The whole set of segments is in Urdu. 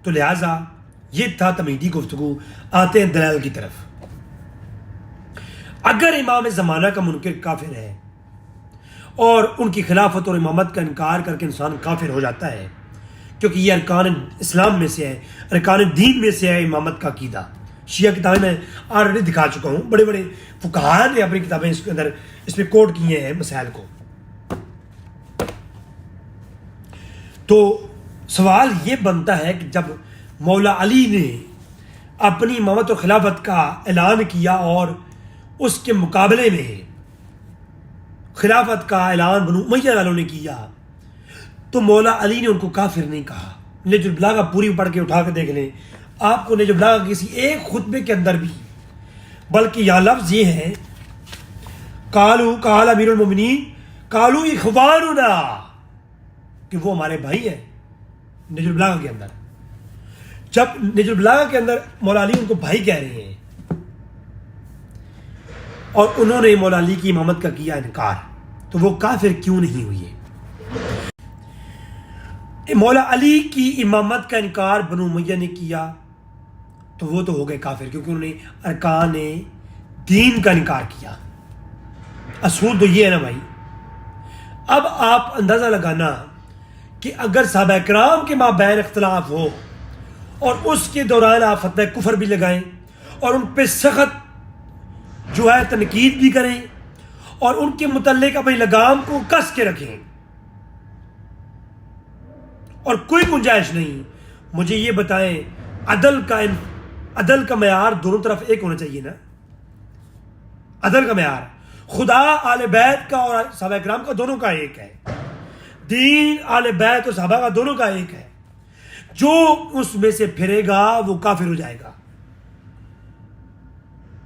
تو لہٰذا یہ تھا تمہیدی گفتگو. آتے ہیں دلائل کی طرف. اگر امام زمانہ کا منکر کافر ہے اور ان کی خلافت اور امامت کا انکار کر کے انسان کافر ہو جاتا ہے، کیونکہ یہ ارکان اسلام میں سے ہے، ارکان دین میں سے ہے امامت کا عقیدہ. شیعہ کتابیں میں آلریڈی دکھا چکا ہوں، بڑے بڑے فقہاء نے اپنی کتابیں اس کے اندر اس میں کوٹ کیے ہیں مسائل کو. تو سوال یہ بنتا ہے کہ جب مولا علی نے اپنی امامت اور خلافت کا اعلان کیا اور اس کے مقابلے میں خلافت کا اعلان بنو امیہ والوں نے کیا، تو مولا علی نے ان کو کافر نہیں کہا. نہج البلاغہ پوری پڑھ کے اٹھا کے دیکھ لیں آپ کو، نہج البلاغہ کسی ایک خطبے کے اندر بھی، بلکہ یہاں لفظ یہ ہے قال امیر المومنین قالوا اخواننا، کہ وہ ہمارے بھائی ہیں. نہج البلاغہ کے اندر جب نہج البلاغہ کے اندر مولا علی ان کو بھائی کہہ رہے ہیں اور انہوں نے مولا علی کی امامت کا کیا انکار، تو وہ کافر کیوں نہیں ہوئے؟ مولا علی کی امامت کا انکار بنو امیہ نے کیا تو وہ تو ہو گئے کافر، کیونکہ انہوں نے ارکان دین کا انکار کیا. اصول تو یہ ہے نا بھائی. اب آپ اندازہ لگانا کہ اگر صحابہ کرام کے مابین اختلاف ہو اور اس کے دوران آپ فتنہ کفر بھی لگائیں اور ان پہ سخت جو ہے تنقید بھی کریں اور ان کے متعلق اپنی لگام کو کس کے رکھیں اور کوئی گنجائش نہیں، مجھے یہ بتائیں عدل کا معیار دونوں طرف ایک ہونا چاہیے نا. عدل کا معیار خدا آل بیت کا اور صحابہ کرام کا دونوں کا ایک ہے، دین آل بیت اور صحابہ کا دونوں کا ایک ہے. جو اس میں سے پھرے گا وہ کافر ہو جائے گا.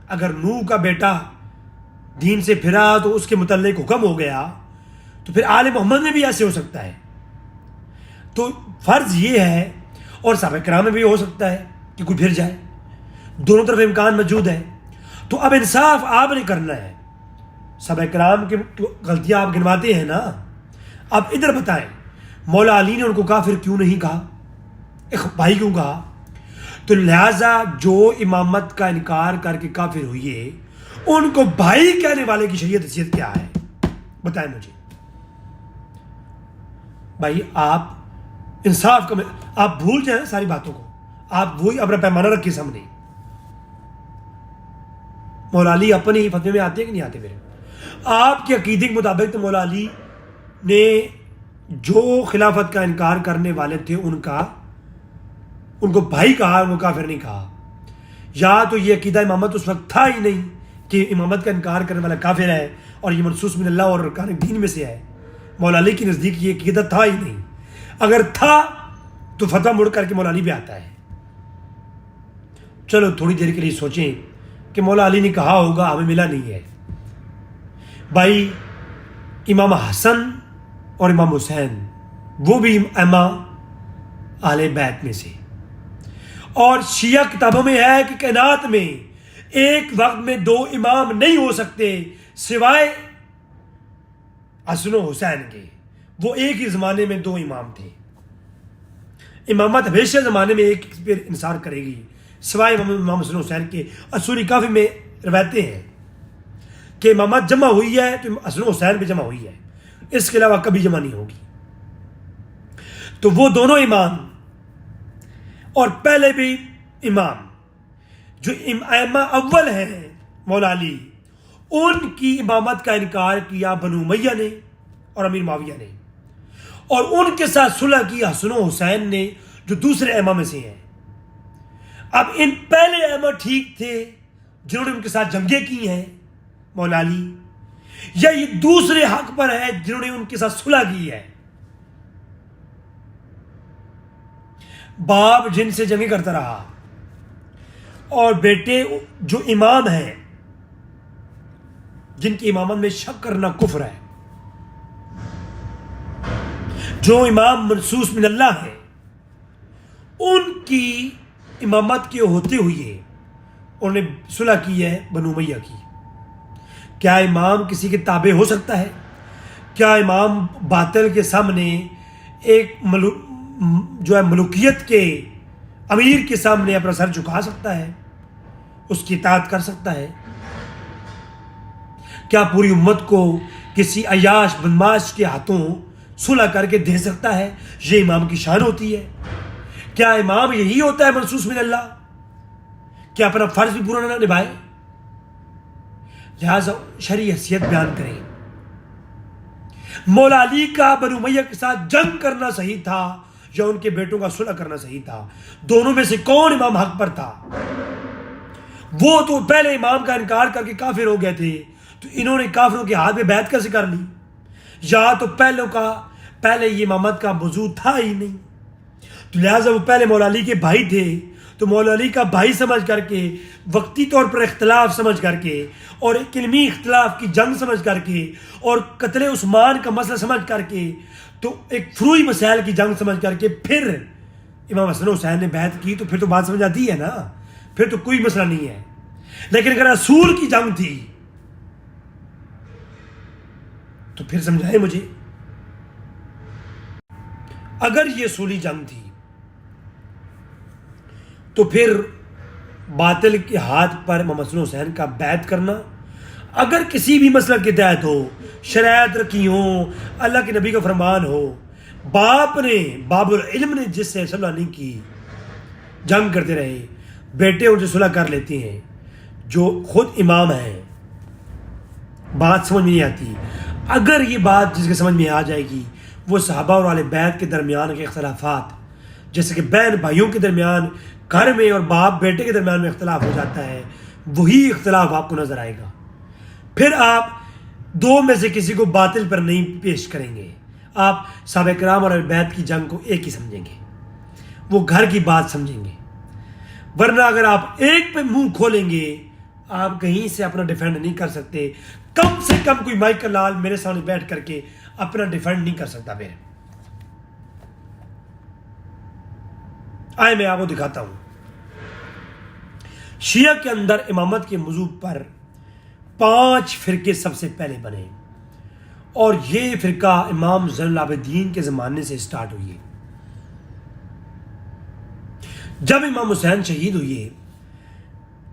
اگر نوح کا بیٹا دین سے پھرا تو اس کے متعلق حکم ہو گیا، تو پھر آل محمد میں بھی ایسے ہو سکتا ہے. تو فرض یہ ہے، اور صحابہ کرام میں بھی ہو سکتا ہے کہ کوئی پھر جائے، دونوں طرف امکان موجود ہے. تو اب انصاف آپ نے کرنا ہے. صحابہ کرام کی غلطیاں آپ گنواتے ہیں نا، اب ادھر بتائیں مولا علی نے ان کو کافر کیوں نہیں کہا، ایک بھائی کیوں کہا؟ تو لہٰذا جو امامت کا انکار کر کے کافر ہوئے ان کو بھائی کہنے والے کی شریعت حیثیت کیا ہے؟ بتائیں مجھے بھائی. آپ انصاف کا آپ بھول جائیں ساری باتوں کو، آپ وہی اپنا پیمانہ رکھے سامنے. مولا علی اپنے ہی فتوے میں آتے ہیں کہ نہیں آتے؟ میرے آپ کے عقیدے کے مطابق تو مولا علی نے جو خلافت کا انکار کرنے والے تھے ان کو بھائی کہا، ان کو کافر نہیں کہا. یا تو یہ عقیدہ امامت اس وقت تھا ہی نہیں کہ امامت کا انکار کرنے والا کافر ہے اور یہ منسوس من اللہ اور ارکان دین میں سے ہے. مولا علی کے نزدیک یہ عقیدہ تھا ہی نہیں. اگر تھا تو فتویٰ مڑ کر کے مولا علی پہ آتا ہے. چلو تھوڑی دیر کے لیے سوچیں کہ مولا علی نے کہا ہوگا، ہمیں ملا نہیں ہے. بھائی امام حسن اور امام حسین وہ بھی ائمہ اہل بیت میں سے، اور شیعہ کتابوں میں ہے کہ کائنات میں ایک وقت میں دو امام نہیں ہو سکتے سوائے حسن و حسین کے. وہ ایک ہی زمانے میں دو امام تھے. امامت ہمیشہ زمانے میں ایک پھر انحصار کرے گی سوائے امام حسن و حسین کے. اصولی کافی میں روایتیں ہیں کہ امامت جمع ہوئی ہے تو حسن و حسین بھی جمع ہوئی ہے، اس کے علاوہ کبھی جمع نہیں ہوگی. تو وہ دونوں امام اور پہلے بھی امام جو ائمہ اول ہیں مولا علی، ان کی امامت کا انکار کیا بنو امیہ نے اور امیر معاویہ نے، اور ان کے ساتھ صلح کی حسن و حسین نے جو دوسرے ائمہ میں سے ہیں. اب ان پہلے ائمہ ٹھیک تھے جنہوں نے ان کے ساتھ جنگیں کی ہیں مولا علی، یا یہ دوسرے حق پر ہے جنہوں نے ان کے ساتھ صلح کی ہے؟ باپ جن سے جنگیں کرتا رہا اور بیٹے جو امام ہیں جن کی امامت میں شک کرنا کفر ہے، جو امام منسوس من اللہ ہے، ان کی امامت کے ہوتے ہوئے انہوں نے صلح کی ہے بنو امیہ کی. کیا امام کسی کے تابع ہو سکتا ہے؟ کیا امام باطل کے سامنے ایک جو ہے ملوکیت کے امیر کے سامنے اپنا سر جھکا سکتا ہے، اس کی اطاعت کر سکتا ہے؟ کیا پوری امت کو کسی عیاش بدماش کے ہاتھوں صلح کر کے دے سکتا ہے؟ یہ امام کی شان ہوتی ہے۔ کیا امام یہی ہوتا ہے منصوص من اللہ؟ کیا اپنا فرض بھی پورا نہ نبھائے؟ لہذا شرعی حیثیت بیان کریں۔ مولا علی کا بنو امیہ کے ساتھ جنگ کرنا صحیح تھا یا ان کے بیٹوں کا صلح کرنا صحیح تھا؟ دونوں میں سے کون امام حق پر تھا؟ وہ تو پہلے امام کا انکار کر کے کافر ہو گئے تھے، تو انہوں نے کافروں کے ہاتھ میں بیعت کیسے کر لی؟ یا تو پہلے یہ امامت کا موضوع تھا ہی نہیں، تو لہٰذا وہ پہلے مولا علی کے بھائی تھے، تو مولا علی کا بھائی سمجھ کر کے، وقتی طور پر اختلاف سمجھ کر کے، اور ایک علمی اختلاف کی جنگ سمجھ کر کے، اور قتل عثمان کا مسئلہ سمجھ کر کے، تو ایک فروعی مسائل کی جنگ سمجھ کر کے پھر امام حسن حسین نے بیعت کی، تو پھر تو بات سمجھ آتی ہے نا، پھر تو کوئی مسئلہ نہیں ہے۔ لیکن اگر رسول کی جنگ تھی تو پھر سمجھائے مجھے، اگر یہ اصولی جنگ تھی تو پھر باطل کے ہاتھ پر امام حسن حسین کا بیعت کرنا، اگر کسی بھی مسئلہ کے تحت ہو، شرائط رکھی ہوں، اللہ کے نبی کا فرمان ہو، باب العلم نے جس سے صلح نہیں کی، جنگ کرتے رہے، بیٹے ان سے صلح کر لیتے ہیں، جو خود امام ہیں، بات سمجھ میں نہیں آتی۔ اگر یہ بات جس کے سمجھ میں آ جائے گی، وہ صحابہ اور اہل بیت کے درمیان کے اختلافات، جیسے کہ بہن بھائیوں کے درمیان، گھر میں اور باپ بیٹے کے درمیان میں اختلاف ہو جاتا ہے، وہی اختلاف آپ کو نظر آئے گا۔ پھر آپ دو میں سے کسی کو باطل پر نہیں پیش کریں گے، آپ صحابہ کرام اور اہل بیت کی جنگ کو ایک ہی سمجھیں گے، وہ گھر کی بات سمجھیں گے۔ ورنہ اگر آپ ایک پہ منہ کھولیں گے، آپ کہیں سے اپنا ڈیفینڈ نہیں کر سکتے۔ کم سے کم کوئی مائیکل لال میرے سامنے بیٹھ کر کے اپنا ڈیفینڈ نہیں کر سکتا میرے۔ آئے میں آپ کو دکھاتا ہوں۔ شیعہ کے اندر امامت کے موضوع پر 5 فرقے سب سے پہلے بنے، اور یہ فرقہ امام زین العابدین کے زمانے سے سٹارٹ ہوئی ہے۔ جب امام حسین شہید ہوئے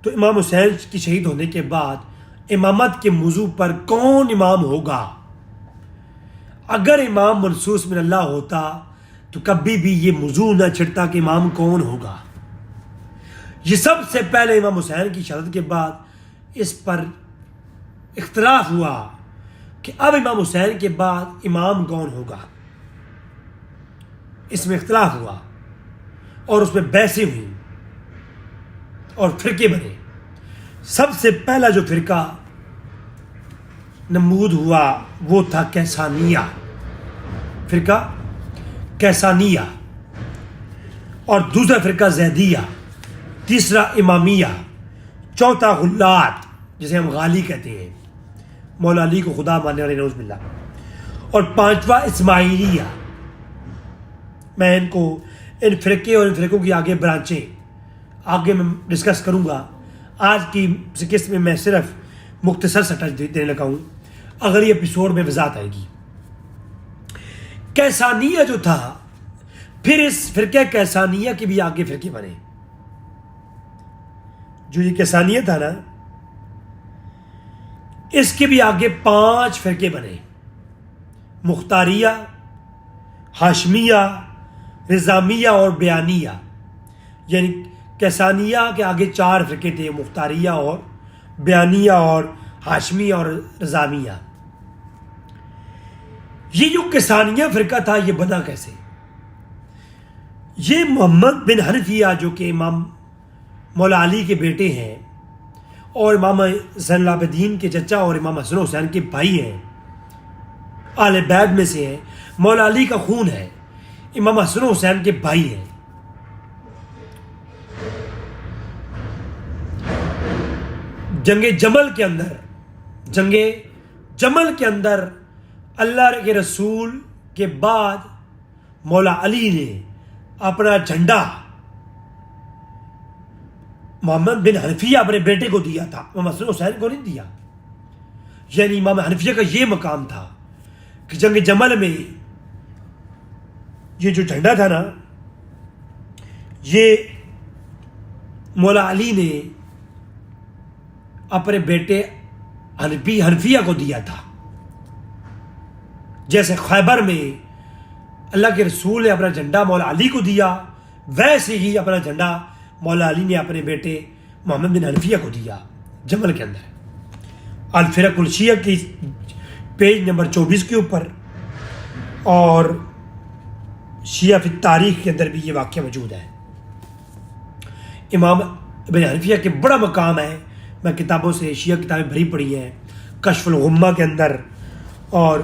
تو امام حسین کی شہید ہونے کے بعد امامت کے موضوع پر کون امام ہوگا، اگر امام منصوص من اللہ ہوتا تو کبھی بھی یہ موضوع نہ چھڑتا کہ امام کون ہوگا۔ یہ سب سے پہلے امام حسین کی شہادت کے بعد اس پر اختلاف ہوا کہ اب امام حسین کے بعد امام کون ہوگا، اس میں اختلاف ہوا اور اس میں بحثیں ہوئیں اور فرقے بنے۔ سب سے پہلا جو فرقہ نمود ہوا وہ تھا کیسانیہ، فرقہ کیسانیہ، اور دوسرا فرقہ زیدیہ، تیسرا امامیہ، چوتھا غلات جسے ہم غالی کہتے ہیں، مولا علی کو خدا ماننے والے نعوذ باللہ، اور پانچواں اسماعیلیہ۔ میں ان فرقے اور ان فرقوں کی آگے برانچیں آگے میں ڈسکس کروں گا۔ آج کی قسط میں میں صرف مختصر سا ٹچ دینے لگا ہوں، اگلی ایپیسوڈ میں وضاحت آئے گی۔ کیسانیہ جو تھا، پھر اس فرقہ کیسانیہ کے بھی آگے فرقے بنے۔ جو یہ کیسانیہ تھا نا، اس کے بھی آگے 5 فرقے بنے: مختاریہ، ہاشمیہ، نظامیہ اور بیانیہ۔ یعنی کیسانیہ کے آگے 4 فرقے تھے: مختاریہ اور بیانیہ اور ہاشمیہ اور نظامیہ۔ یہ جو کیسانیہ فرقہ تھا، یہ بنا کیسے؟ یہ محمد بن حنفیہ جو کہ امام مولا علی کے بیٹے ہیں اور امام زین العابدین کے چچا اور امام حسن حسین کے بھائی ہیں، اہل بیت میں سے ہیں، مولا علی کا خون ہے، امام حسن حسین کے بھائی ہیں۔ جنگ جمل کے اندر اللہ کے رسول کے بعد مولا علی نے اپنا جھنڈا محمد بن حنفیہ اپنے بیٹے کو دیا تھا، امام حسن حسین کو نہیں دیا۔ یعنی امام حنفیہ کا یہ مقام تھا کہ جنگ جمل میں یہ جو جھنڈا تھا نا، یہ مولا علی نے اپنے بیٹے حنفیہ کو دیا تھا، جیسے خیبر میں اللہ کے رسول نے اپنا جھنڈا مولا علی کو دیا، ویسے ہی اپنا جھنڈا مولا علی نے اپنے بیٹے محمد بن حنفیہ کو دیا جمل کے اندر۔ الفرق الشیعہ کی پیج نمبر 24 کے اوپر اور شیعہ فی تاریخ کے اندر بھی یہ واقعہ موجود ہے۔ امام ابن حنفیہ کے بڑا مقام ہے، میں کتابوں سے شیعہ کتابیں بھری پڑھی ہیں، کشف الغمہ کے اندر اور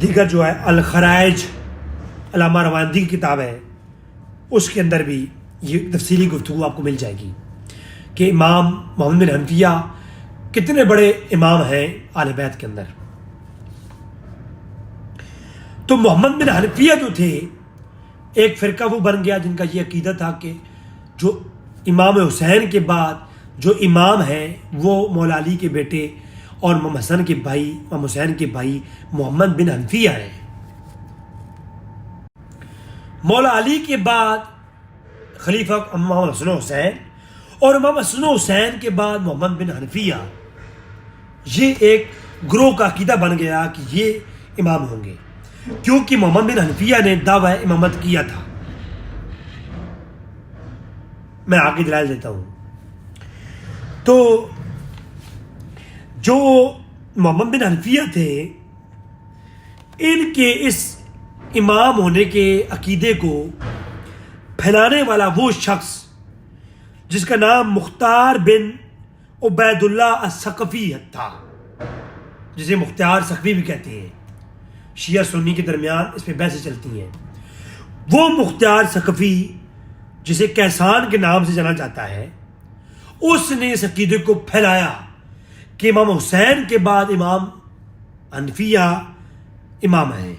دیگر جو ہے الخرائج علامہ رواندی کی کتاب ہے، اس کے اندر بھی یہ تفصیلی گفتگو آپ کو مل جائے گی کہ امام محمد بن حنفیہ کتنے بڑے امام ہیں اہل بیت کے اندر۔ تو محمد بن حنفیہ جو تھے، ایک فرقہ وہ بن گیا جن کا یہ عقیدہ تھا کہ جو امام حسین کے بعد جو امام ہیں وہ مولا علی کے بیٹے اور امام حسن کے بھائی، امام حسین کے بھائی محمد بن حنفیہ ہیں۔ مولا علی کے بعد خلیفہ امام حسن حسین اور امام حسن حسین کے بعد محمد بن حنفیہ، یہ ایک گروہ کا عقیدہ بن گیا کہ یہ امام ہوں گے، کیونکہ محمد بن حنفیہ نے دعویٰ امامت کیا تھا۔ میں آگے دلائل دیتا ہوں۔ تو جو محمد بن حنفیہ تھے، ان کے اس امام ہونے کے عقیدے کو پھیلانے والا وہ شخص جس کا نام مختار بن عبید اللہ الثقفی تھا، جسے مختار ثقفی بھی کہتے ہیں، شیعہ سنی کے درمیان اس پہ بحثیں چلتی ہیں۔ وہ مختار ثقفی جسے کیسان کے نام سے جانا جاتا ہے، اس نے اس عقیدے کو پھیلایا کہ امام حسین کے بعد امام حنفیہ امام ہیں،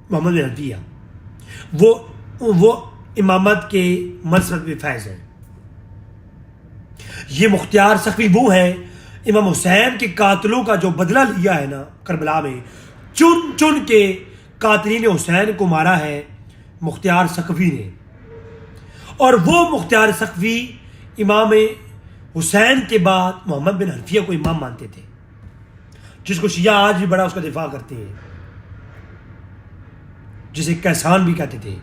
محمد بن حنفیہ وہ امامت کے منصب پہ فائز ہیں۔ یہ مختار ثقفی وہ ہیں امام حسین کے قاتلوں کا جو بدلہ لیا ہے نا کربلا میں، چن چن کے قاتلین حسین کو مارا ہے مختار ثقفی نے، اور وہ مختار ثقفی امام حسین کے بعد محمد بن حنفیہ کو امام مانتے تھے، جس کو شیعہ آج بھی بڑا اس کا دفاع کرتے ہیں، جسے کیسان بھی کہتے تھے۔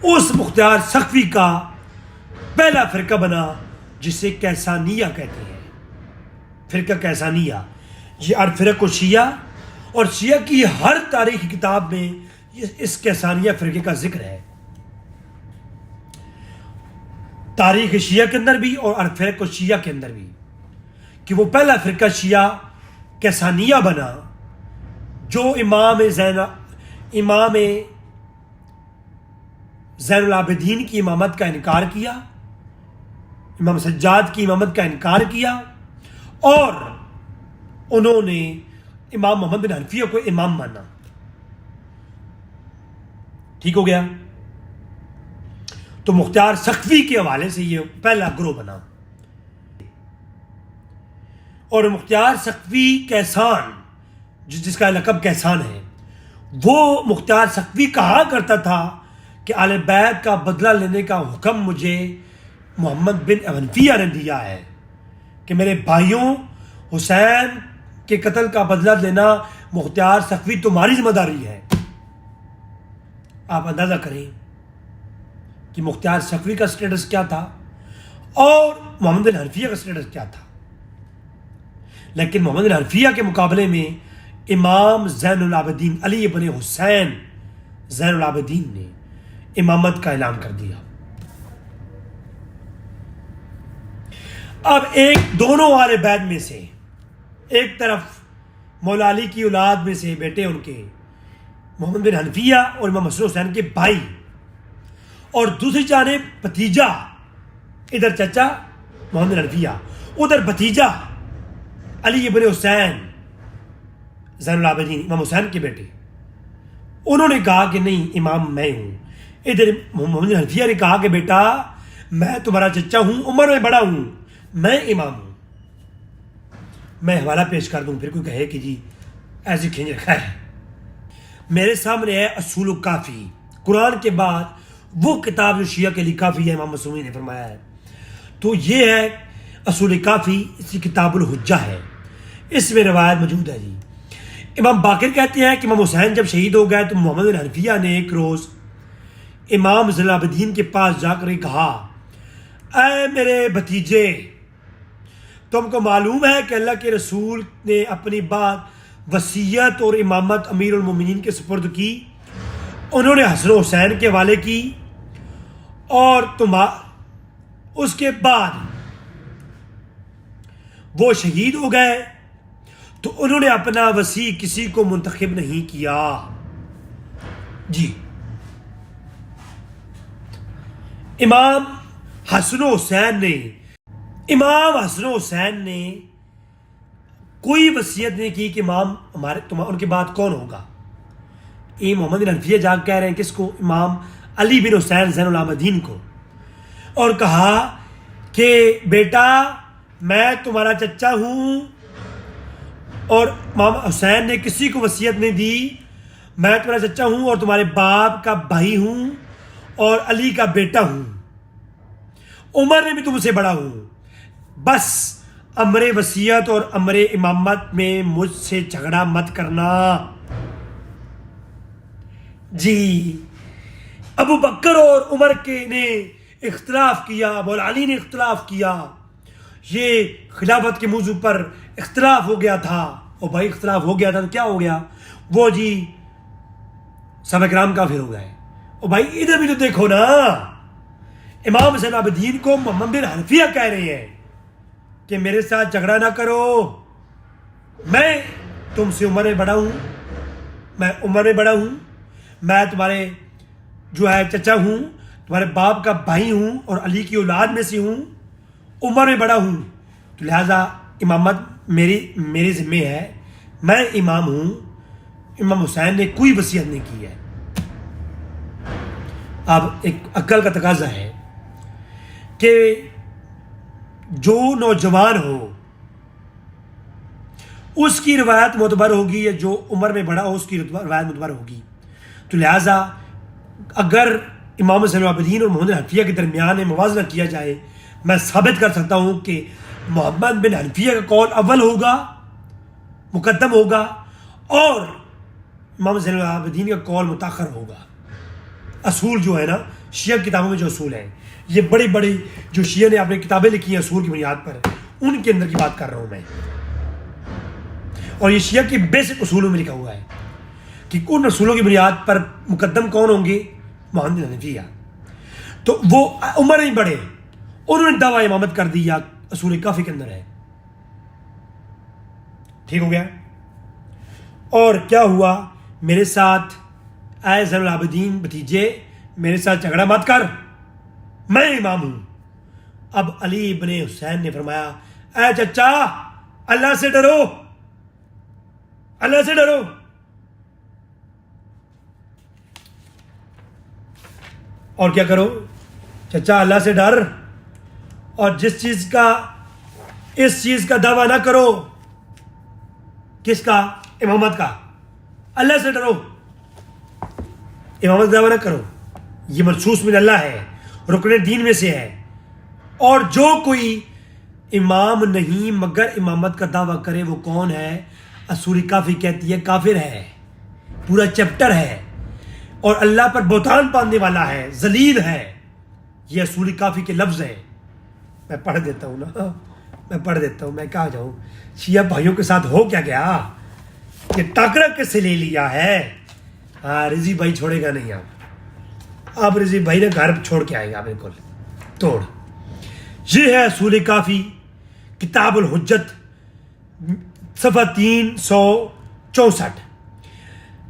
اس مختار ثقفی کا پہلا فرقہ بنا جسے کیسانیہ کہتے ہیں، فرقہ کیسانیہ۔ یہ الفرق الشیعہ اور شیعہ کی ہر تاریخی کتاب میں اس کیسانیہ فرقے کا ذکر ہے، تاریخ شیعہ کے اندر بھی اور الفرق الشیعہ کے اندر بھی، کہ وہ پہلا فرقہ شیعہ کیسانیہ بنا جو امام زین العابدین کی امامت کا انکار کیا، امام سجاد کی امامت کا انکار کیا، اور انہوں نے امام محمد بن حنفیہ کو امام مانا۔ ٹھیک ہو گیا؟ تو مختار ثقفی کے حوالے سے یہ پہلا گروہ بنا، اور مختار ثقفی کیسان جس کا لقب کیسان ہے، وہ مختار ثقفی کہا کرتا تھا کہ اہل بیت کا بدلہ لینے کا حکم مجھے محمد بن حنفیہ نے دیا ہے، کہ میرے بھائیوں حسین کے قتل کا بدلہ لینا مختار ثقفی تمہاری ذمہ داری ہے۔ آپ اندازہ کریں کہ مختار ثقفی کا سٹیٹس کیا تھا اور محمد بن حنفیہ کا سٹیٹس کیا تھا۔ لیکن محمد بن حنفیہ کے مقابلے میں امام زین العابدین علی ابن حسین زین العابدین نے امامت کا اعلان کر دیا۔ اب دونوں اہل بیت میں سے ایک طرف مولا علی کی اولاد میں سے بیٹے ان کے محمد بن حنفیہ اور امام حسن حسین کے بھائی، اور دوسری جانب بھتیجا، ادھر چچا محمد بن حنفیہ، ادھر بھتیجا علی ابن حسین زین العابدین امام حسین کے بیٹے، انہوں نے کہا کہ نہیں امام میں ہوں۔ ادھر محمد بن حنفیہ نے کہا کہ بیٹا میں تمہارا چچا ہوں، عمر میں بڑا ہوں، میں امام ہوں۔ میں حوالہ پیش کر دوں، پھر کوئی کہے کہ جی ایسی کھینچ رکھا ہے۔ میرے سامنے ہے اصول الکافی، قرآن کے بعد وہ کتاب جو شیعہ کے لیے کافی ہے، امام مسلم نے فرمایا ہے تو یہ ہے اصول کافی، اسی کتاب الحجہ ہے، اس میں روایت موجود ہے جی۔ امام باقر کہتے ہیں کہ امام حسین جب شہید ہو گئے تو محمد بن حنفیہ نے ایک روز امام زین العابدین کے پاس جا کر کہا، اے میرے بھتیجے، تم کو معلوم ہے کہ اللہ کے رسول نے اپنی بات وصیت اور امامت امیر المومنین کے سپرد کی، انہوں نے حسن و حسین کے حوالے کی، اور اس کے بعد وہ شہید ہو گئے تو انہوں نے اپنا وصی کسی کو منتخب نہیں کیا جی۔ امام حسن و حسین نے کوئی وصیت نہیں کی کہ امام ان کے بعد کون ہوگا۔ یہ محمد بن حنفیہ جا کہہ رہے ہیں کس کو؟ امام علی بن حسین زین العابدین کو، اور کہا کہ بیٹا میں تمہارا چچا ہوں، اور امام حسین نے کسی کو وصیت نہیں دی، میں تمہارا چچا ہوں اور تمہارے باپ کا بھائی ہوں اور علی کا بیٹا ہوں، عمر میں بھی تم سے بڑا ہوں، بس امر وصیت اور امر امامت میں مجھ سے جھگڑا مت کرنا جی۔ ابو بکر اور عمر نے اختلاف کیا، مولا علی نے اختلاف کیا، یہ خلافت کے موضوع پر اختلاف ہو گیا تھا، اور بھائی اختلاف ہو گیا تھا تو کیا ہو گیا؟ وہ جی صحابہ کرام کافر ہو گئے۔ اور بھائی ادھر بھی تو دیکھو نا، امام زین العابدین کو محمد بن حنفیہ کہہ رہے ہیں کہ میرے ساتھ جھگڑا نہ کرو، میں تم سے عمر میں بڑا ہوں، میں تمہارے جو ہے چچا ہوں، تمہارے باپ کا بھائی ہوں اور علی کی اولاد میں سے ہوں، عمر میں بڑا ہوں، تو لہٰذا امامت میری ذمہ ہے، میں امام ہوں۔ امام حسین نے کوئی وصیت نہیں کی ہے۔ اب ایک عقل کا تقاضا ہے کہ جو نوجوان ہو اس کی روایت معتبر ہوگی، یا جو عمر میں بڑا ہو اس کی روایت معتبر ہوگی، تو لہٰذا اگر امام زین العابدین اور محمد بن حنفیہ کے درمیان موازنہ کیا جائے، میں ثابت کر سکتا ہوں کہ محمد بن حنفیہ کا قول اول ہوگا، مقدم ہوگا، اور امام زین العابدین کا قول متاخر ہوگا۔ اصول جو ہے نا شیعہ کتابوں میں جو اصول ہیں، یہ بڑی بڑی جو شیعہ نے اپنی کتابیں لکھی ہیں اصول کی بنیاد پر، ان کے اندر کی بات کر رہا ہوں میں، اور یہ شیعہ کی بیسک اصولوں میں لکھا ہوا ہے کہ ان اصولوں کی بنیاد پر مقدم کون ہوں گے؟ محمد بن حنفیہ۔ تو وہ عمر نہیں بڑھے، انہوں نے دعویٰ امامت کر دیا، اصول کافی کے اندر ہے۔ ٹھیک ہو گیا؟ اور کیا ہوا؟ میرے ساتھ اے زین العابدین بھتیجے، میرے ساتھ جھگڑا مت کر، میں امام ہوں۔ اب علی بن حسین نے فرمایا، اے چچا اللہ سے ڈرو، اللہ سے ڈرو۔ اور کیا کرو؟ چچا اللہ سے ڈر، اور اس چیز کا دعویٰ نہ کرو۔ کس کا؟ امامت کا۔ اللہ سے ڈرو، امامت کا دعویٰ نہ کرو، یہ منصوص من اللہ ہے، رکن دین میں سے ہے، اور جو کوئی امام نہیں مگر امامت کا دعویٰ کرے وہ کون ہے؟ اصول کافی کہتی ہے کافر ہے، پورا چیپٹر ہے، اور اللہ پر بہتان باندھنے والا ہے، ذلیل ہے۔ یہ اصول کافی کے لفظ ہیں، میں پڑھ دیتا ہوں نا، میں کہاں جاؤں؟ شیعہ بھائیوں کے ساتھ ہو کیا گیا؟ یہ ٹاکرا کس سے لے لیا ہے؟ ہاں رضی بھائی چھوڑے گا نہیں، اب رضی بھائی نے گھر چھوڑ کے آئے گا بالکل توڑ۔ یہ ہے اصول کافی، کتاب الحجت، صفحہ 364۔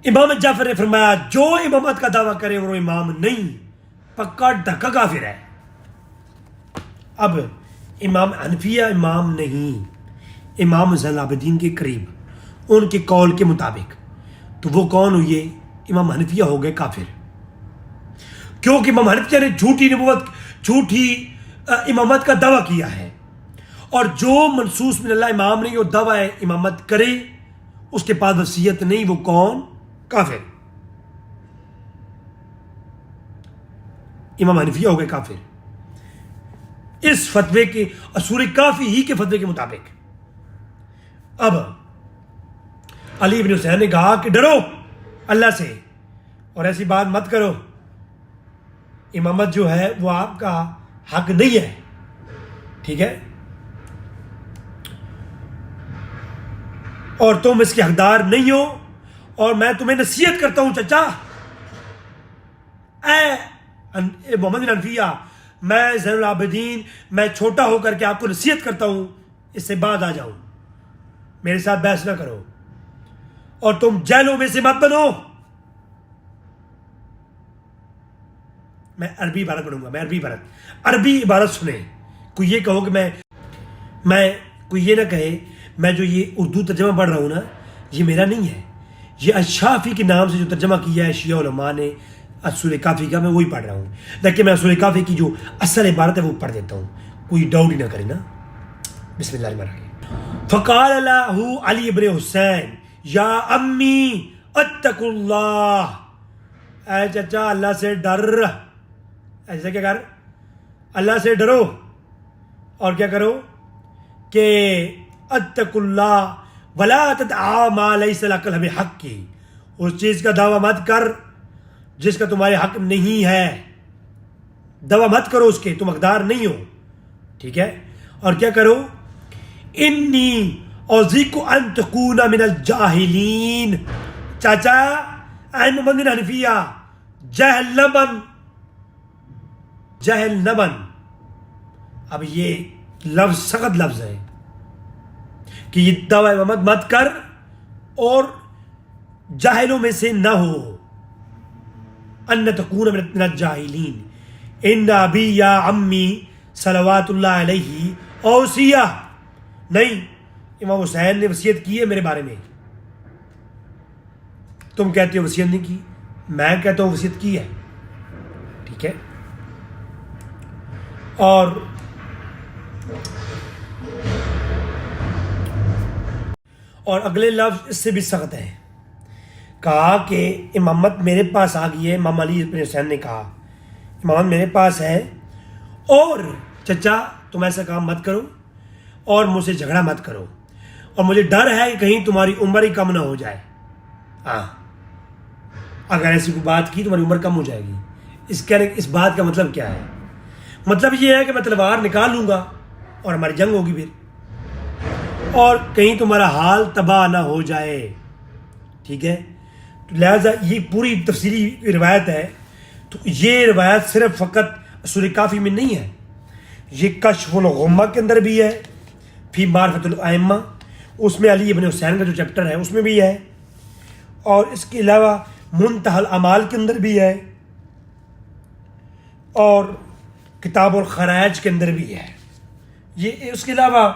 امام جعفر نے فرمایا جو امامت کا دعویٰ کرے وہ امام نہیں، پکا ڈھکا کافر ہے۔ اب امام حنفیہ امام نہیں، امام زین العابدین کے قریب، ان کے قول کے مطابق، تو وہ کون ہوئے؟ امام حنفیہ ہو گئے کافر، کیونکہ امام حنفیہ نے جھوٹی امامت کا دعویٰ کیا ہے، اور جو منصوص من اللہ امام نہیں وہ دعویٰ امامت کرے، اس کے پاس وصیت نہیں، وہ کون؟ کافر۔ امام حنفیہ ہو گئے کافر۔ اس فتوے کے اصول کافی ہی کے فتوے کے مطابق. اب علی بن حسین نے کہا کہ ڈرو اللہ سے اور ایسی بات مت کرو, امامت جو ہے وہ آپ کا حق نہیں ہے, ٹھیک ہے, اور تم اس کے حقدار نہیں ہو, اور میں تمہیں نصیحت کرتا ہوں چچا, اے محمد بن حنفیہ, میں زین العابدین, میں چھوٹا ہو کر کے آپ کو نصیحت کرتا ہوں, اس سے بعد آ جاؤ, میرے ساتھ بحث نہ کرو, اور تم جہلوں میں سے مت بنو. میں عربی عبارت پڑھوں گا, عربی عبارت سنیں. کوئی یہ کہو کہ میں کوئی یہ نہ کہے میں جو یہ اردو ترجمہ پڑھ رہا ہوں نا یہ میرا نہیں ہے, یہ الشافی کے نام سے جو ترجمہ کیا ہے شیعہ علماء نے اصول کافی کا, میں وہی پڑھ رہا ہوں. لیکن میں اصول کافی کی جو اصل عبارت ہے وہ پڑھ دیتا ہوں, کوئی ڈاؤٹ ہی نہ کرے نا. بسم اللہ الرحمن الرحیم. فقال له علی ابن حسین یا امی اتقوا اللہ, اے چچا اللہ سے ڈر, ایسا کیا کر, اللہ سے ڈرو, اور کیا کرو کہ اتقوا اللہ ولا تدعوا ما لیس لک بحق کی, اس چیز کا دعویٰ مت کر جس کا تمہارے حق نہیں ہے, دعویٰ مت کرو اس کے, تم حقدار نہیں ہو, ٹھیک ہے. اور کیا کرو, انی اوزیک ان تکون من الجاہلین, چاچا اے محمد بن حنفیہ جہل نہ بن. اب یہ لفظ سخت لفظ ہے کہ یہ دعوی امامت مت کر اور جاہلوں میں سے نہ ہو. ان تکون من الجاہلین ان ابی یا امی صلوات اللہ علیہ اوصیہ, نہیں, امام حسین نے وصیت کی ہے میرے بارے میں, تم کہتے ہو وصیت نہیں کی, میں کہتا ہوں وصیت کی ہے, ٹھیک ہے. اور اگلے لفظ اس سے بھی سخت ہے, کہا کہ امامت میرے پاس آ گئی ہے. امام علی بن حسین نے کہا امامت میرے پاس ہے, اور چچا تم ایسا کام مت کرو اور مجھ سے جھگڑا مت کرو, اور مجھے ڈر ہے کہ کہیں تمہاری عمر ہی کم نہ ہو جائے. ہاں, اگر ایسی کوئی بات کی تمہاری عمر کم ہو جائے گی. اس بات کا مطلب کیا ہے؟ مطلب یہ ہے کہ میں تلوار نکال لوں گا اور ہماری جنگ ہوگی پھر, اور کہیں تمہارا حال تباہ نہ ہو جائے, ٹھیک ہے. لہذا یہ پوری تفصیلی روایت ہے, تو یہ روایت صرف فقط اصول کافی میں نہیں ہے, یہ کشف الغمہ کے اندر بھی ہے, فی معرفت الائمہ اس میں علی ابن حسین کا جو چیپٹر ہے اس میں بھی ہے, اور اس کے علاوہ منتہی الاعمال کے اندر بھی ہے, اور کتاب الخرائج کے اندر بھی ہے. یہ اس کے علاوہ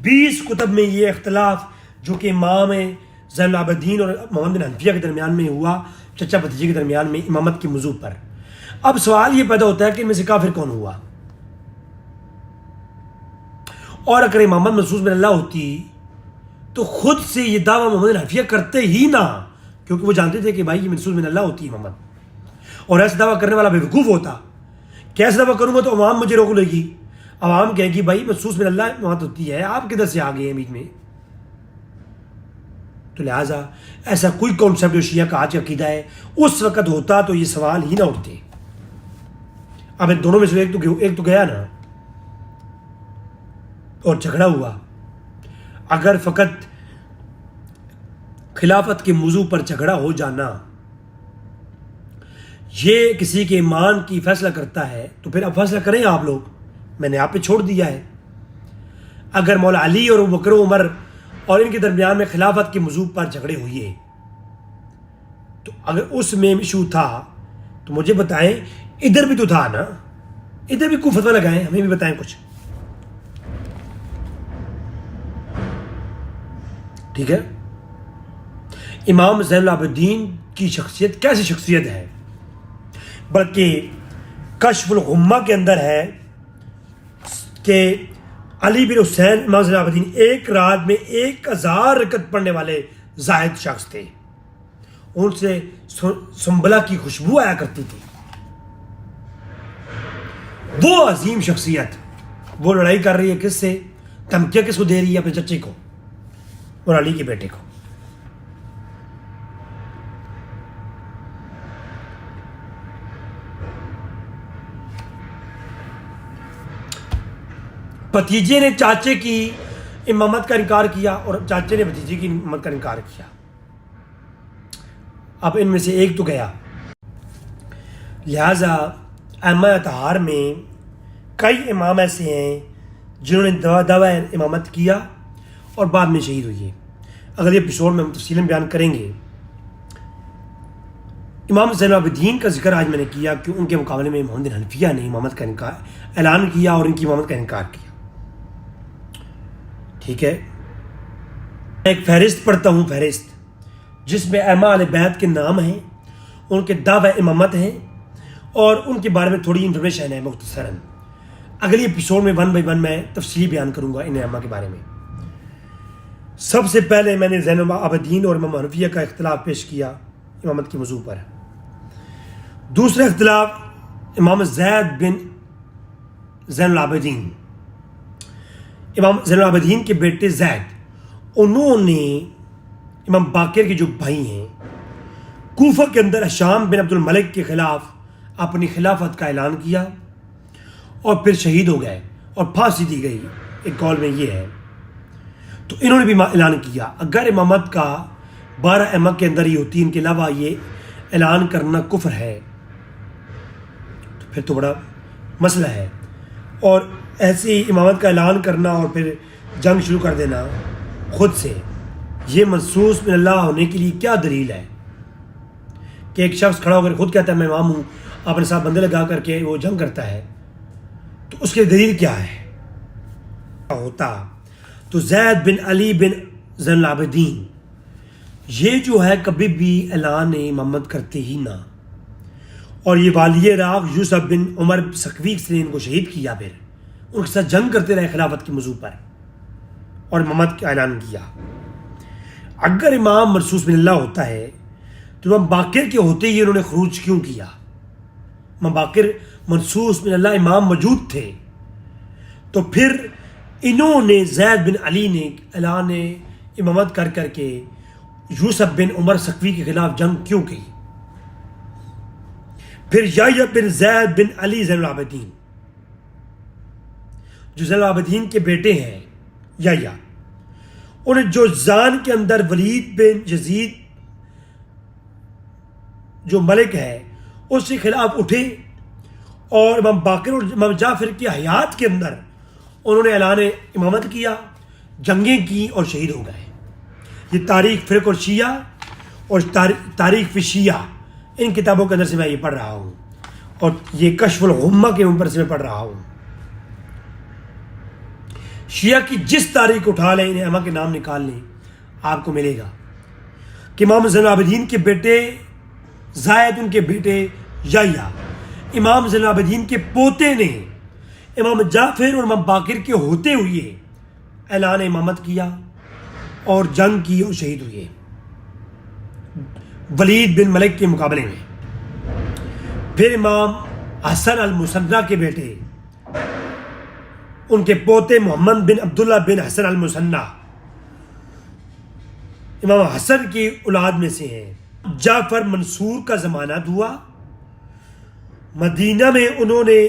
20 کتب میں یہ اختلاف جو کہ امام زین العابدین اور محمد بن حنفیہ کے درمیان میں ہوا, چچا بھتیجے کے درمیان میں امامت کے موضوع پر. اب سوال یہ پیدا ہوتا ہے کہ ان میں سے کافر کون ہوا, اور اگر امامت محسوس من اللہ ہوتی تو خود سے یہ دعویٰ محمد بن حنفیہ کرتے ہی نہ, کیونکہ وہ جانتے تھے کہ بھائی یہ محسوس من اللہ ہوتی ہے امامت, اور ایسا دعویٰ کرنے والا بیوقوف ہوتا کہ ایسا دعویٰ کروں گا تو عوام مجھے روک لے گی, عوام کہے گی بھائی محسوس من اللہ امامت ہوتی ہے, آپ کدھر سے آ گئے ہیں بیچ میں. تو لہٰذا ایسا کوئی کانسیپٹ جو شیعہ کا آج کا عقیدہ ہے اس وقت ہوتا تو یہ سوال ہی نہ اٹھتے. اب ان دونوں میں سے ایک تو گیا نا, اور جھگڑا ہوا. اگر فقط خلافت کے موضوع پر جھگڑا ہو جانا یہ کسی کے ایمان کی فیصلہ کرتا ہے تو پھر اب فیصلہ کریں آپ لوگ, میں نے آپ پہ چھوڑ دیا ہے. اگر مولا علی اور ابو بکر و عمر اور ان کے درمیان میں خلافت کے موضوع پر جھگڑے ہوئے تو اگر اس میں ایشو تھا تو مجھے بتائیں, ادھر بھی تو تھا نا, ادھر بھی کوئی فتویٰ لگائیں, ہمیں بھی بتائیں کچھ, ٹھیک ہے. امام زین العابدین کی شخصیت کیسی شخصیت ہے, بلکہ کشف الغمہ کے اندر ہے کہ علی بن حسین امام زین العابدین ایک رات میں 1000 رکعت پڑھنے والے زاہد شخص تھے, ان سے سنبلہ کی خوشبو آیا کرتی تھی. وہ عظیم شخصیت وہ لڑائی کر رہی ہے کس سے؟ دھمکیاں کس کو دے رہی ہے؟ اپنے چچے کو اور علی کے بیٹے کو. بھتیجے نے چاچے کی امامت کا انکار کیا اور چاچے نے بھتیجے کی امامت کا انکار کیا. اب ان میں سے ایک تو گیا. لہذا ائمہ اطہار میں کئی امام ایسے ہیں جنہوں نے دعویٰ امامت کیا اور بعد میں شہید ہوئے. اگلے ایپیسوڈ میں ہم تفصیلاً بیان کریں گے. امام زین العابدین کا ذکر آج میں نے کیا کہ ان کے مقابلے میں محمد بن حنفیہ نے امامت کا اعلان کیا اور ان کی امامت کا انکار کیا. ٹھیک ہے، ایک فہرست پڑھتا ہوں، فہرست جس میں ائمہ اہل بیت کے نام ہیں، ان کے دعوی امامت ہیں اور ان کے بارے میں تھوڑی انفارمیشن ہے مختصراً. اگلی ایپیسوڈ میں 1 بائی 1 میں تفصیلی بیان کروں گا ان ائمہ کے بارے میں. سب سے پہلے میں نے زین العابدین اور امام حنفیہ کا اختلاف پیش کیا امامت کے موضوع پر. دوسرا اختلاف امام زید بن زین العابدین، امام زین العابدین کے بیٹے زید، انہوں نے امام باقر کے جو بھائی ہیں کوفہ کے اندر ہشام بن عبد الملک کے خلاف اپنی خلافت کا اعلان کیا اور پھر شہید ہو گئے اور پھانسی دی گئی. ایک قول میں یہ ہے. تو انہوں نے بھی اعلان کیا. اگر امامت کا 12 ائمہ کے اندر ہی ہوتی، ان کے علاوہ یہ اعلان کرنا کفر ہے تو پھر تو بڑا مسئلہ ہے. اور ایسی امامت کا اعلان کرنا اور پھر جنگ شروع کر دینا خود سے، یہ منصوص من اللہ ہونے کے لیے کیا دلیل ہے کہ ایک شخص کھڑا ہو کر خود کہتا ہے میں امام ہوں، اپنے ساتھ بندے لگا کر کے وہ جنگ کرتا ہے، تو اس کی دلیل کیا ہے؟ ہوتا تو زید بن علی بن زین العابدین یہ جو ہے کبھی بھی اعلان امامت کرتے ہی نہ. اور یہ والی عراق یوسف بن عمر سکوی نے ان کو شہید کیا، پھر ان کے ساتھ جنگ کرتے رہے خلافت کے موضوع پر اور امامت کا اعلان کیا. اگر امام منصوص من اللہ ہوتا ہے تو امام باقر کے ہوتے ہی انہوں نے خروج کیوں کیا؟ امام باقر منصوص من اللہ امام موجود تھے، تو پھر انہوں نے زید بن علی نے اعلان امامت کر کر کے یوسف بن عمر سکوی کے خلاف جنگ کیوں کی؟ پھر یحییٰ بن زید بن علی زین العابدین جو زین العابدین کے بیٹے ہیں یحییٰ، انہیں جو زان کے اندر ولید بن یزید جو ملک ہے اس کے خلاف اٹھے اور امام باقر اور امام جعفر کی حیات کے اندر انہوں نے اعلان امامت کیا، جنگیں کی اور شہید ہو گئے. یہ تاریخ فرق اور شیعہ اور تاریخ فی شیعہ ان کتابوں کے اندر سے میں یہ پڑھ رہا ہوں، اور یہ کشف الغمہ کے اوپر سے میں پڑھ رہا ہوں. شیعہ کی جس تاریخ اٹھا لیں، انہیں ائمہ کے نام نکال لیں، آپ کو ملے گا کہ امام زین العابدین کے بیٹے زید، ان کے بیٹے یحییٰ، امام زین العابدین کے پوتے نے امام جعفر اور امام باقر کے ہوتے ہوئے اعلان امامت کیا اور جنگ کی اور شہید ہوئے ولید بن ملک کے مقابلے میں. پھر امام حسن المثنیٰ کے بیٹے، ان کے پوتے محمد بن عبداللہ بن حسن المثنیٰ امام حسن کی اولاد میں سے ہیں. جعفر منصور کا ضمانت ہوا، مدینہ میں انہوں نے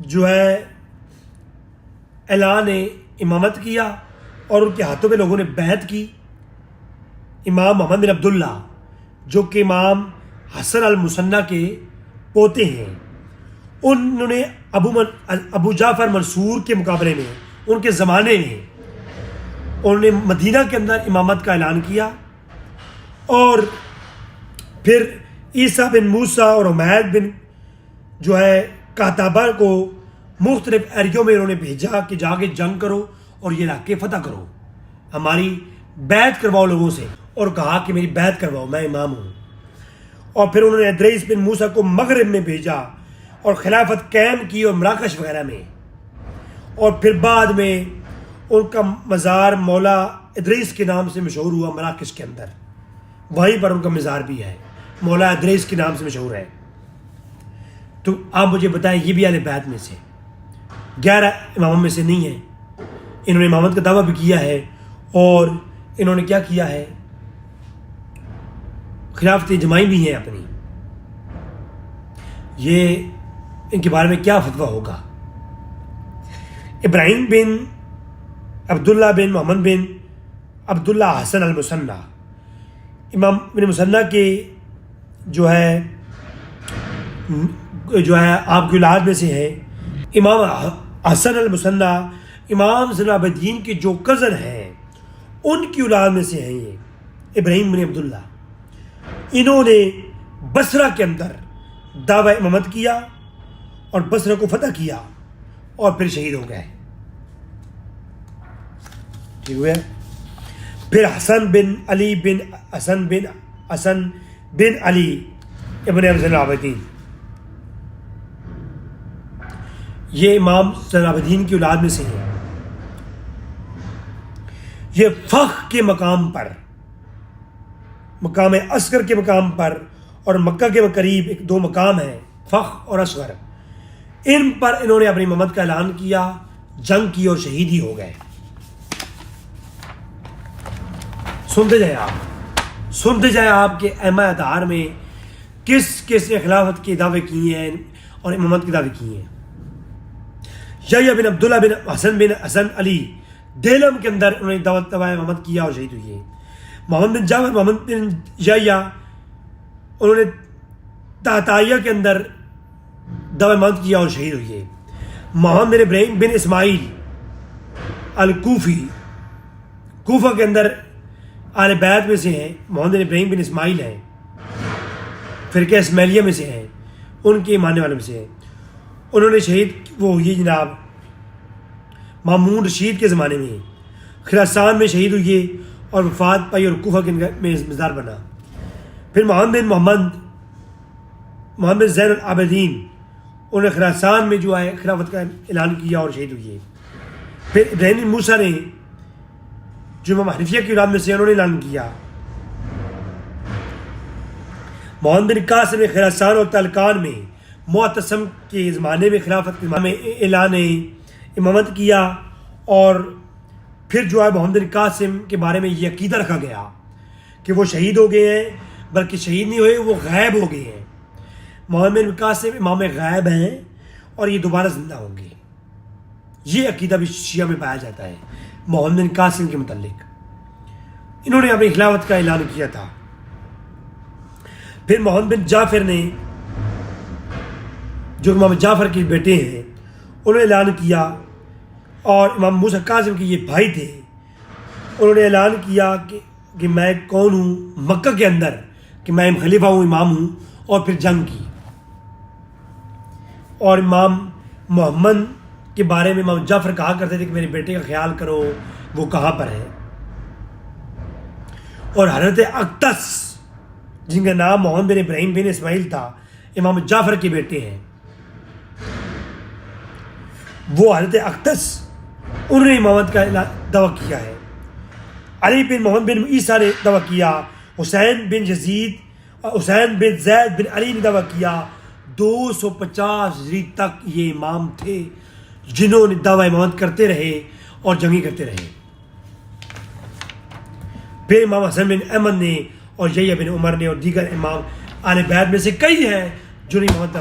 جو ہے اعلان امامت کیا اور ان کے ہاتھوں پہ لوگوں نے بیعت کی. امام محمد بن عبداللہ جو کہ امام حسن المثنیٰ کے پوتے ہیں، انہوں نے ابو جعفر منصور کے مقابلے میں ان کے زمانے میں انہوں نے مدینہ کے اندر امامت کا اعلان کیا. اور پھر عیسیٰ بن موسیٰ اور عمیر بن جو ہے کاتابہ کو مختلف ایریوں میں انہوں نے بھیجا کہ جا کے جنگ کرو اور یہ علاقے فتح کرو، ہماری بیعت کرواؤ لوگوں سے، اور کہا کہ میری بیعت کرواؤ، میں امام ہوں. اور پھر انہوں نے ادریس بن موسیٰ کو مغرب میں بھیجا اور خلافت قائم کی اور مراکش وغیرہ میں. اور پھر بعد میں ان کا مزار مولا ادریس کے نام سے مشہور ہوا مراکش کے اندر، وہیں پر ان کا مزار بھی ہے، مولا ادریس کے نام سے مشہور ہے. تو آپ مجھے بتائیں یہ بھی اہل بیت میں سے؟ 11 اماموں میں سے نہیں ہیں. انہوں نے امامت کا دعویٰ بھی کیا ہے اور انہوں نے کیا کیا ہے, خلافتیں جمائی بھی ہیں اپنی. یہ ان کے بارے میں کیا فتویٰ ہوگا؟ ابراہیم بن عبداللہ بن محمد بن عبداللہ حسن المثنی, امام بن مثنی کے جو ہے آپ کی اولاد میں سے ہیں. امام حسن المثنی امام زین العابدین کے جو کزن ہیں ان کی اولاد میں سے ہیں. یہ ابراہیم بن عبداللہ, انہوں نے بصرہ کے اندر دعوی امامت کیا اور بصرہ کو فتح کیا اور پھر شہید ہو گئے. ٹھیک ہوئے. پھر حسن بن علی بن حسن بن علی ابن زین العابدین, یہ امام زین العابدین کی اولاد میں سے ہیں. یہ فخر کے مقام پر, مقام اصغر کے مقام پر اور مکہ کے قریب ایک 2 مقام ہیں, فخر اور اصغر, ان پر انہوں نے اپنی امامت کا اعلان کیا, جنگ کی اور شہید ہی ہو گئے. سنتے جائیں آپ کے ائمہ اطہار میں کس کس نے خلافت کے دعوے کیے ہیں اور امامت کے دعوے کیے ہیں. یحییٰ بن عبداللہ بن حسن علی دیلم کے اندر انہوں نے دعوی امامت کیا اور شہید ہوئے. محمد بن جعفر محمد بن یحییٰ انہوں نے تحتائیہ کے اندر دعوی امامت کیا اور شہید ہوئے. محمد بن ابراہیم بن اسماعیل الکوفی, کوفہ کے اندر اہل بیت میں سے ہیں. محمد بن ابراہیم بن اسماعیل ہیں, فرقہ اسماعیلیہ میں سے ہیں, ان کے ماننے والوں میں سے ہیں. انہوں نے شہید وہ ہوئی جناب مامون رشید کے زمانے میں, خراسان میں شہید ہوئے اور وفات پائی اور کوفہ کے میں مزار بنا. پھر محمد بن زین العابدین, انہوں نے خراسان میں جو ہے خلافت کا اعلان کیا اور شہید ہوئے. پھر ابراہیم بن موسیٰ نے جو امام حنفیہ کی اولاد میں سے انہوں نے اعلان کیا. محمد بن قاسم نے خراسان اور تلکان میں معتصم کے زمانے میں خلافت میں اعلان امامت کیا, اور پھر جو ہے محمد بن قاسم کے بارے میں یہ عقیدہ رکھا گیا کہ وہ شہید ہو گئے ہیں, بلکہ شہید نہیں ہوئے, وہ غائب ہو گئے ہیں. محمد بن قاسم امام غائب ہیں اور یہ دوبارہ زندہ ہوں گے. یہ عقیدہ بھی شیعہ میں پایا جاتا ہے محمد بن قاسم کے متعلق. انہوں نے اپنی خلافت کا اعلان کیا تھا. پھر محمد بن جعفر نے, جو امام جعفر کے بیٹے ہیں, انہوں نے اعلان کیا, اور امام موسیٰ کاظم کے یہ بھائی تھے, انہوں نے اعلان کیا کہ میں کون ہوں مکہ کے اندر, کہ میں خلیفہ ہوں, امام ہوں, اور پھر جنگ کی. اور امام محمد کے بارے میں امام جعفر کہا کرتے تھے کہ میرے بیٹے کا خیال کرو, وہ کہاں پر ہے. اور حضرت اقتص, جن کا نام محمد بن ابراہیم بن اسماعیل تھا, امام جعفر کے بیٹے ہیں, وہ حضرت اقتص, انہوں نے امامت کا دعویٰ کیا ہے. علی بن محمد بن عیسیٰ نے دعویٰ کیا. حسین بن زید بن علی نے دعویٰ کیا. 250 ہجری تک یہ امام تھے جنہوں نے دعویٰ امامت کرتے رہے اور جنگی کرتے رہے. پھر امام حسن بن احمد نے اور یحییٰ بن عمر نے اور دیگر امام اہل بیت میں سے کئی ہیں جنہوں نے امامت